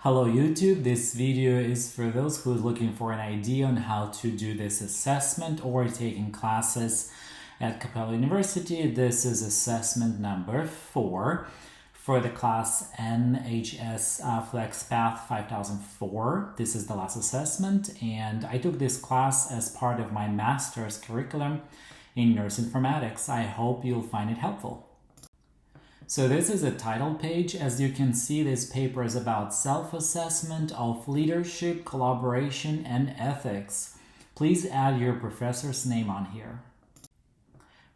Hello YouTube, this video is for those who are looking for an idea on how to do this assessment or taking classes at Capella University. This is assessment number 4 for the class NHS-FPX5004. This is the last assessment, and I took this class as part of my master's curriculum in nurse informatics. I hope you'll find it helpful. So this is a title page. As you can see, this paper is about self-assessment of leadership, collaboration, and ethics. Please add your professor's name on here.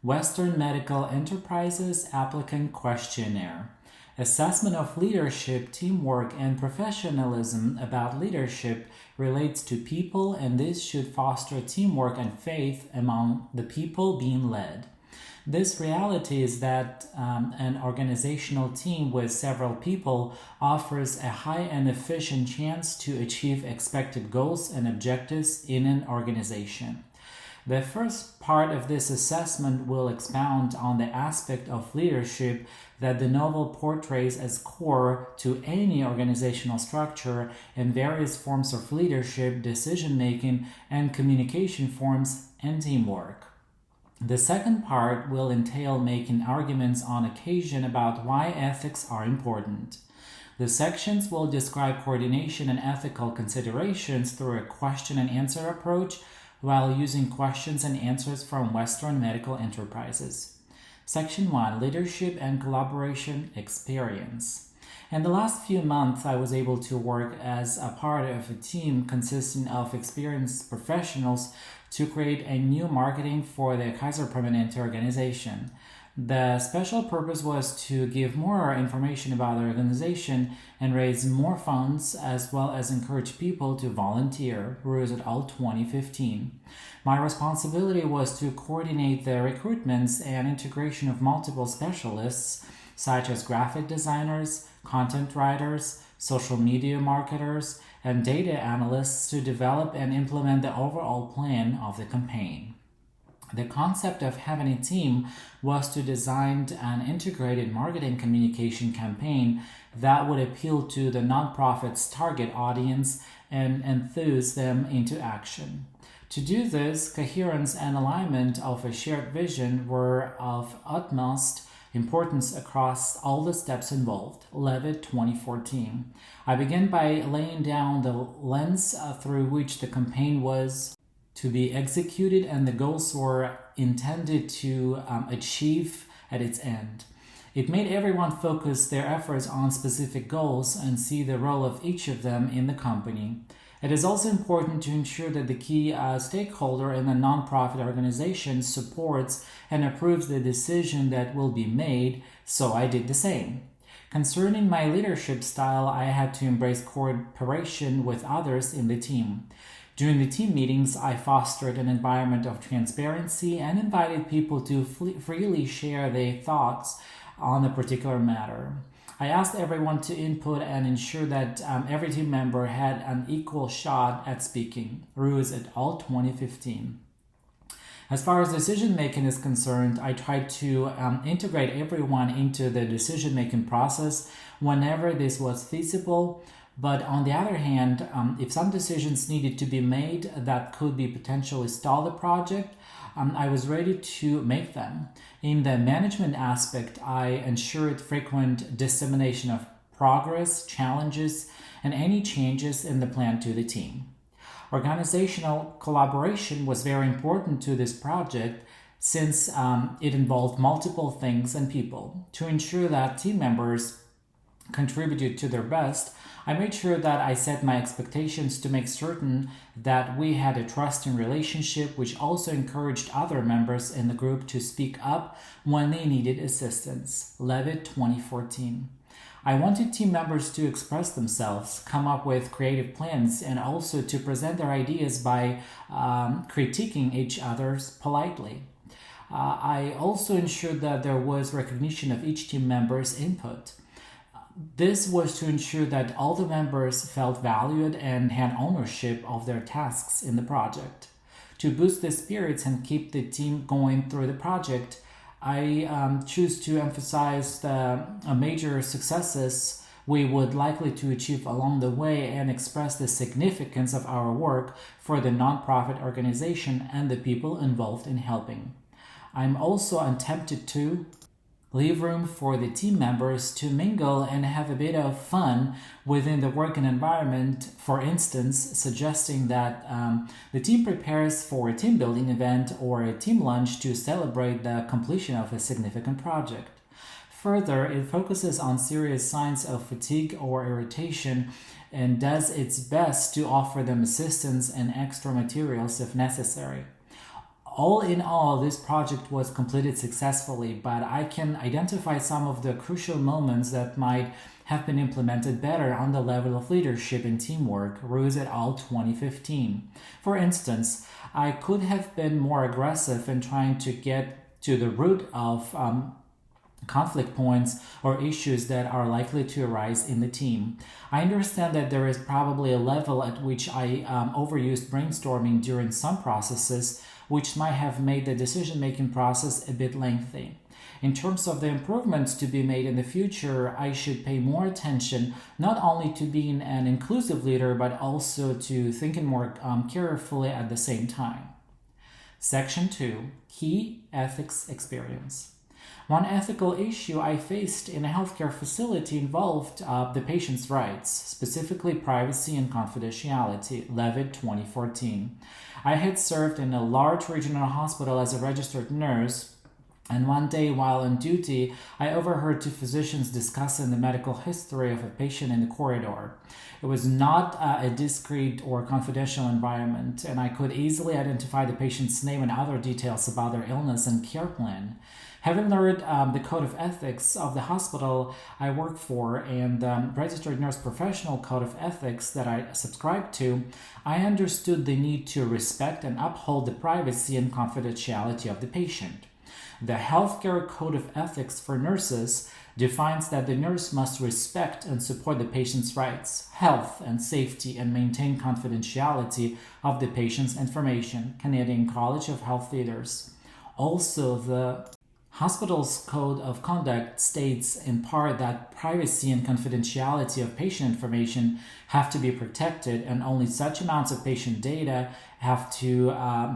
Western Medical Enterprises Applicant Questionnaire. Assessment of leadership, teamwork, and professionalism about leadership relates to people, and this should foster teamwork and faith among the people being led. This reality is that an organizational team with several people offers a high and efficient chance to achieve expected goals and objectives in an organization. The first part of this assessment will expound on the aspect of leadership that the novel portrays as core to any organizational structure and various forms of leadership, decision-making, and communication forms and teamwork. The second part will entail making arguments on occasion about why ethics are important. The sections will describe coordination and ethical considerations through a question and answer approach while using questions and answers from Western Medical Enterprises. Section 1, Leadership and Collaboration Experience. In the last few months, I was able to work as a part of a team consisting of experienced professionals to create a new marketing for the Kaiser Permanente organization. The special purpose was to give more information about the organization and raise more funds, as well as encourage people to volunteer. Rules et al. 2015. My responsibility was to coordinate the recruitments and integration of multiple specialists, such as graphic designers, content writers, social media marketers, and data analysts to develop and implement the overall plan of the campaign. The concept of having a team was to design an integrated marketing communication campaign that would appeal to the nonprofit's target audience and enthuse them into action. To do this, coherence and alignment of a shared vision were of utmost importance across all the steps involved. Levitt 2014. I began by laying down the lens through which the campaign was to be executed and the goals were intended to achieve at its end. It made everyone focus their efforts on specific goals and see the role of each of them in the company. It is also important to ensure that the key stakeholder in a nonprofit organization supports and approves the decision that will be made, so I did the same. Concerning my leadership style, I had to embrace cooperation with others in the team. During the team meetings, I fostered an environment of transparency and invited people to freely share their thoughts on a particular matter. I asked everyone to input and ensure that every team member had an equal shot at speaking. Ruiz et al. 2015. As far as decision-making is concerned, I tried to integrate everyone into the decision-making process whenever this was feasible. But on the other hand, if some decisions needed to be made that could be potentially stall the project, I was ready to make them. In the management aspect, I ensured frequent dissemination of progress, challenges, and any changes in the plan to the team. Organizational collaboration was very important to this project since it involved multiple things and people. To ensure that team members contributed to their best, I made sure that I set my expectations to make certain that we had a trusting relationship, which also encouraged other members in the group to speak up when they needed assistance. Levitt 2014. I wanted team members to express themselves, come up with creative plans, and also to present their ideas by critiquing each other's politely. I also ensured that there was recognition of each team member's input. This was to ensure that all the members felt valued and had ownership of their tasks in the project. To boost the spirits and keep the team going through the project, I choose to emphasize the major successes we would likely to achieve along the way and express the significance of our work for the nonprofit organization and the people involved in helping. I'm also tempted to leave room for the team members to mingle and have a bit of fun within the working environment, for instance, suggesting that the team prepares for a team building event or a team lunch to celebrate the completion of a significant project. Further, it focuses on serious signs of fatigue or irritation and does its best to offer them assistance and extra materials if necessary. All in all, this project was completed successfully, but I can identify some of the crucial moments that might have been implemented better on the level of leadership and teamwork, Ruse et al. 2015. For instance, I could have been more aggressive in trying to get to the root of conflict points or issues that are likely to arise in the team. I understand that there is probably a level at which I overused brainstorming during some processes, which might have made the decision-making process a bit lengthy. In terms of the improvements to be made in the future, I should pay more attention not only to being an inclusive leader, but also to thinking more carefully at the same time. Section 2, Key Ethics Experience. One ethical issue I faced in a healthcare facility involved the patient's rights, specifically privacy and confidentiality, Levitt 2014. I had served in a large regional hospital as a registered nurse, and one day while on duty, I overheard two physicians discussing the medical history of a patient in the corridor. It was not a discreet or confidential environment, and I could easily identify the patient's name and other details about their illness and care plan. Having learned the code of ethics of the hospital I work for and the registered nurse professional code of ethics that I subscribe to, I understood the need to respect and uphold the privacy and confidentiality of the patient. The Healthcare Code of Ethics for Nurses defines that the nurse must respect and support the patient's rights, health and safety, and maintain confidentiality of the patient's information, Canadian College of Health Leaders. Also, the Hospital's Code of Conduct states in part that privacy and confidentiality of patient information have to be protected, and only such amounts of patient data have to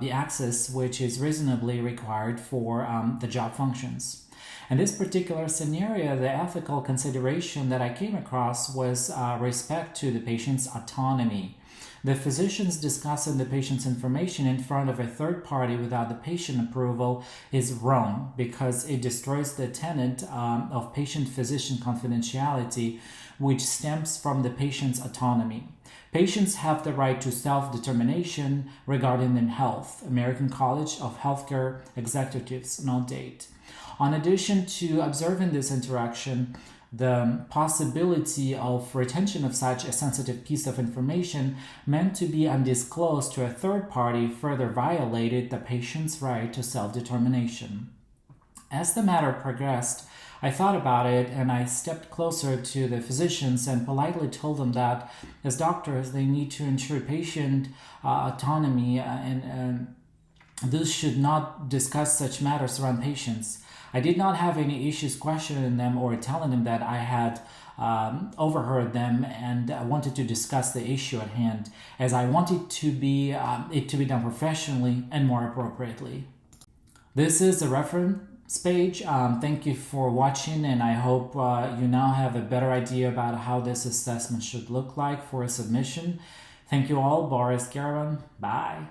be accessed which is reasonably required for the job functions. In this particular scenario, the ethical consideration that I came across was respect to the patient's autonomy. The physicians discussing the patient's information in front of a third party without the patient approval is wrong because it destroys the tenet of patient-physician confidentiality, which stems from the patient's autonomy. Patients have the right to self-determination regarding their health. American College of Healthcare Executives, no date. In addition to observing this interaction, the possibility of retention of such a sensitive piece of information meant to be undisclosed to a third party further violated the patient's right to self-determination. As the matter progressed, I thought about it and I stepped closer to the physicians and politely told them that as doctors they need to ensure patient autonomy and those should not discuss such matters around patients. I did not have any issues questioning them or telling them that I had overheard them and wanted to discuss the issue at hand, as I wanted to be it to be done professionally and more appropriately. This is a reference page. Thank you for watching, and I hope you now have a better idea about how this assessment should look like for a submission. Thank you all. Boris Garavan. Bye.